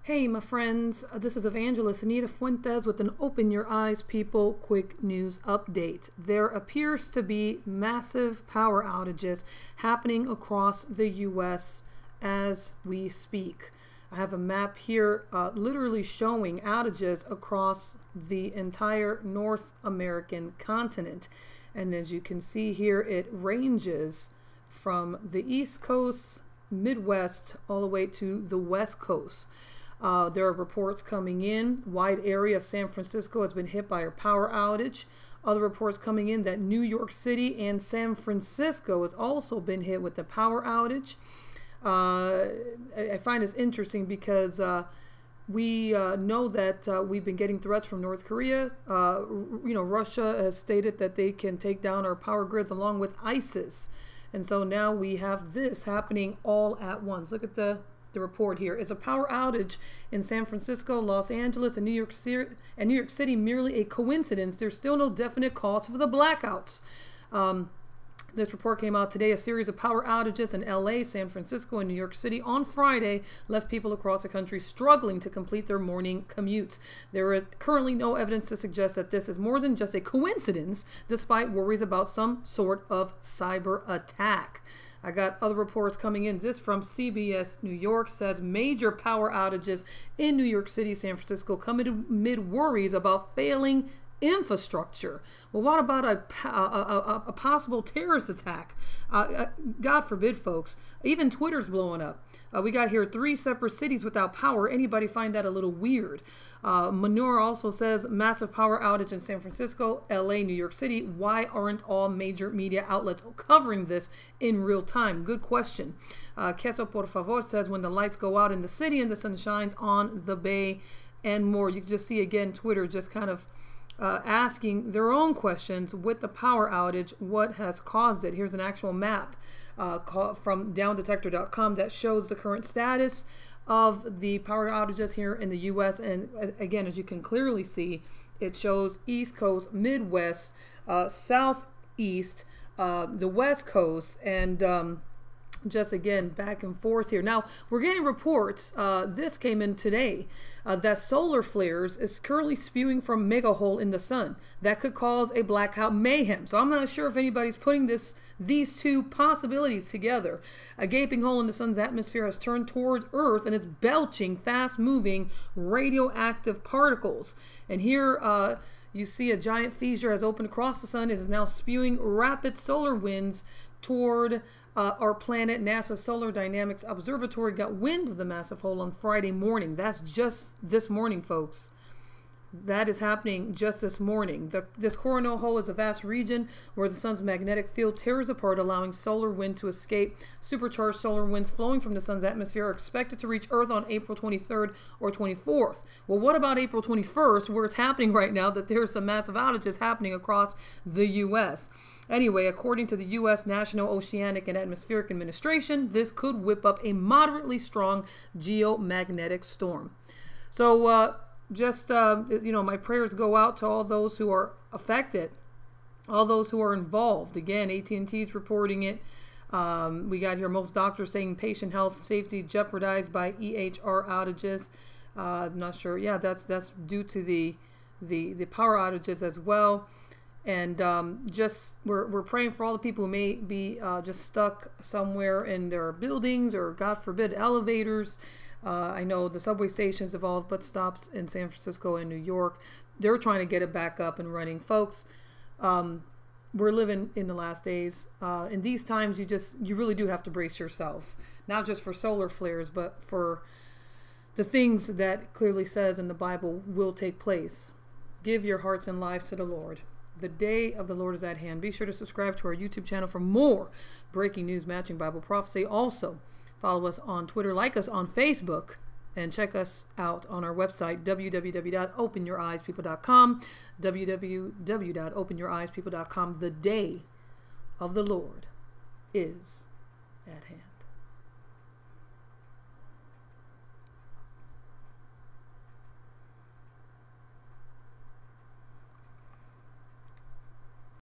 Hey, my friends, this is Evangelist Anita Fuentes with an Open Your Eyes, People quick news update. There appears to be massive power outages happening across the U.S. as we speak. I have a map here literally showing outages across the entire North American continent. And as you can see here, it ranges from the East Coast, Midwest, all the way to the West Coast. There are reports coming in. Wide area of San Francisco has been hit by a power outage. Other reports coming in that New York City and San Francisco has also been hit with a power outage. I find this interesting because we know that we've been getting threats from North Korea. Russia has stated that they can take down our power grids along with ISIS. And so now we have this happening all at once. Look at the report here. Is a power outage in San Francisco, Los Angeles, and New York City merely a coincidence? There's still no definite cause for the blackouts. This report came out today. A series of power outages in LA, San Francisco, and New York City on Friday left people across the country struggling to complete their morning commutes. There is currently no evidence to suggest that this is more than just a coincidence, despite worries about some sort of cyber attack. I got other reports coming in. This from CBS New York says major power outages in New York City, San Francisco come amid worries about failing infrastructure. Well, what about a possible terrorist attack? God forbid, folks. Even Twitter's blowing up. We got here 3 separate cities without power. Anybody find that a little weird? Manure also says massive power outage in San Francisco, LA, New York City. Why aren't all major media outlets covering this in real time? Good question. Queso por favor says when the lights go out in the city and the sun shines on the bay and more. You can just see again Twitter just kind of asking their own questions with the power outage. What has caused it? Here's an actual map from downdetector.com that shows the current status of the power outages here in the U.S. And again, as you can clearly see, it shows East Coast, Midwest, Southeast, the West Coast, and just again back and forth here. Now we're getting reports, this came in today, that solar flares is currently spewing from mega hole in the sun that could cause a blackout mayhem. So I'm not sure if anybody's putting these two possibilities together. A gaping hole in the sun's atmosphere has turned towards Earth and it's belching fast moving radioactive particles. And here you see a giant fissure has opened across the sun. It is now spewing rapid solar winds toward our planet. NASA Solar Dynamics Observatory got wind of the massive hole on Friday morning. That's just this morning, folks. That is happening just this morning. This coronal hole is a vast region where the sun's magnetic field tears apart, allowing solar wind to escape. Supercharged solar winds flowing from the sun's atmosphere are expected to reach Earth on April 23rd or 24th. Well, what about April 21st, where it's happening right now that there's some massive outages happening across the U.S.? Anyway, according to the U.S. National Oceanic and Atmospheric Administration, this could whip up a moderately strong geomagnetic storm. So, my prayers go out to all those who are affected, all those who are involved. Again, AT&T is reporting it. We got here most doctors saying patient health safety jeopardized by EHR outages. I'm not sure. Yeah, that's due to the power outages as well. And we're praying for all the people who may be just stuck somewhere in their buildings or, God forbid, elevators. I know the subway stations have all but stopped in San Francisco and New York. They're trying to get it back up and running. Folks, we're living in the last days. In these times, you really do have to brace yourself, not just for solar flares, but for the things that clearly says in the Bible will take place. Give your hearts and lives to the Lord. The day of the Lord is at hand. Be sure to subscribe to our YouTube channel for more breaking news matching Bible prophecy. Also, follow us on Twitter, like us on Facebook, and check us out on our website, www.openyoureyespeople.com, www.openyoureyespeople.com. The day of the Lord is at hand.